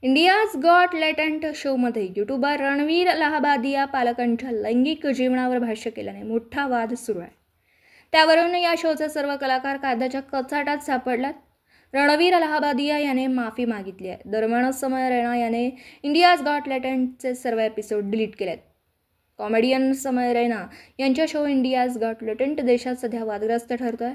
India's got talent शोमध्ये YouTuber Ranveer Allahbadia पालकांच्या लैंगिक जीवनावर भाष्य केल्याने मोठा वाद सुरू आहे। त्यावरून या शोचे सर्व कलाकार कायद्याच्या कचाट्यात सापडलात। रणवीर अलाहाबादिया याने माफी मागितली आहे। दरम्यान समय रैना याने इंडियाज गॉट टॅलेंटचे सर्व एपिसोड डिलीट केलेत। कॉमेडियन समय रैना यांच्या शो इंडियाज गॉट टॅलेंट देशात सध्या वादग्रस्त ठरतोय।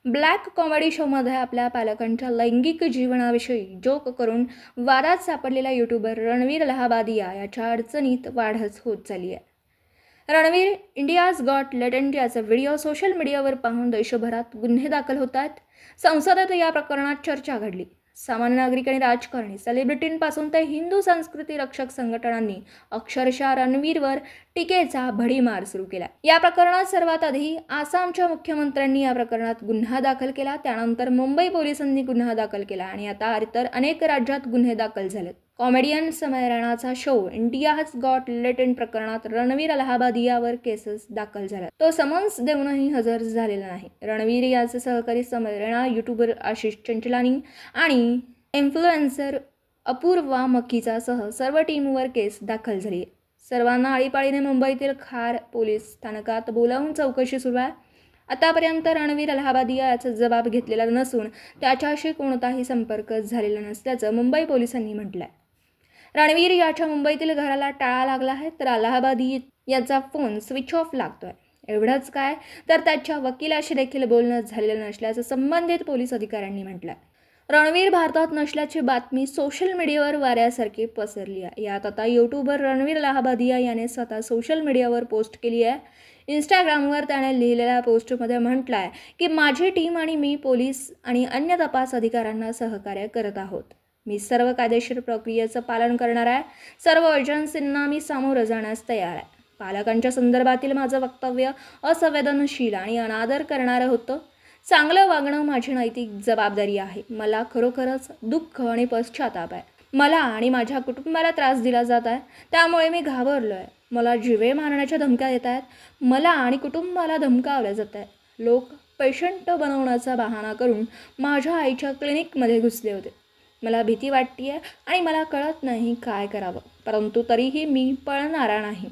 ब्लॅक कॉमेडी शोमध्ये आपल्या पालकांच्या लैंगिक जीवनाविषयी जोक करून वादात सापडलेला यूट्यूबर रणवीर अलाहाबादिया याच्या अडचणीत वाढच होत चालली आहे। रणवीर इंडियाज गॉट टॅलेंट याचा व्हिडिओ सोशल मीडियावर पाहून देशभरात गुन्हे दाखल होत आहेत। संसदेत या प्रकरणात चर्चा घडली। सामान्य नागरिक आणि राजकारणी, सेलिब्रिटींपासून ते हिंदू संस्कृती रक्षक संघटनांनी अक्षरशः रणवीरवर टीकेचा भडीमार सुरू केला। या प्रकरणात सर्वात आधी आसामच्या मुख्यमंत्र्यांनी या प्रकरणात गुन्हा दाखल केला, त्यानंतर मुंबई पोलिसांनी गुन्हा दाखल केला आणि आता इतर अनेक राज्यात गुन्हे दाखल झालेत। कॉमेडियन समय रैनाचा शो इंडियाज गॉट टॅलेंट प्रकरणात रणवीर अलाहाबादियावर केसेस दाखल झाल्या। तो समन्स देऊनही हजर झालेला नाही। रणवीर याचे सहकारी समय रैना, यूट्यूबर आशिष चंचलानी आणि इन्फ्लुएन्सर अपूर्वा मक्कीचा सह सर्व टीमवर केस दाखल झाली आहे। सर्वांना आळीपाळीने मुंबईतील खार पोलीस स्थानकात बोलावून चौकशी सुरू आहे। आतापर्यंत रणवीर अलाहाबादिया याचा जबाब घेतलेला नसून त्याच्याशी कोणताही संपर्क झालेला नसल्याचं मुंबई पोलिसांनी म्हटलंय। रणवीर याच्या मुंबईतील घराला टाळा लागला आहे, तर अलाहाबादी याचा फोन स्विच ऑफ लागतोय। एवढंच काय तर त्याच्या वकिलाशी देखील बोलणं झालेलं नसल्याचं संबंधित पोलीस अधिकाऱ्यांनी म्हटलंय। रणवीर भारतात नसल्याची बातमी सोशल मीडियावर वाऱ्यासारखी पसरली आहे। यात आता यूट्यूबर रणवीर अलाहाबादिया याने स्वतः सोशल मीडियावर पोस्ट केली आहे। इंस्टाग्रामवर त्याने लिहिलेल्या पोस्टमध्ये म्हटलं आहे की माझी टीम आणि मी पोलीस आणि अन्य तपास अधिकाऱ्यांना सहकार्य करत आहोत। मी सर्व कायदेशीर प्रक्रियेचं पालन करणार आहे। सर्व एजन्सींना मी सामोरं जाण्यास तयार आहे। पालकांच्या संदर्भातील माझं वक्तव्य असंवेदनशील आणि अनादर करणारं होतं। चांगलं वागणं माझी नैतिक जबाबदारी आहे। मला खरोखरच दुःख आणि पश्चाताप आहे। मला आणि माझ्या कुटुंबाला त्रास दिला जात आहे, त्यामुळे मी घाबरलो आहे। मला जीवे मारण्याच्या धमक्या येत आहेत। मला आणि कुटुंबाला धमकावलं जात आहे। लोक पेशंट बनवण्याचा बहाणा करून माझ्या आईच्या क्लिनिकमध्ये घुसले होते। मला भीती वाटते आणि मला कळत नाही काय करावं, परंतु तरीही मी पळणारा नाही।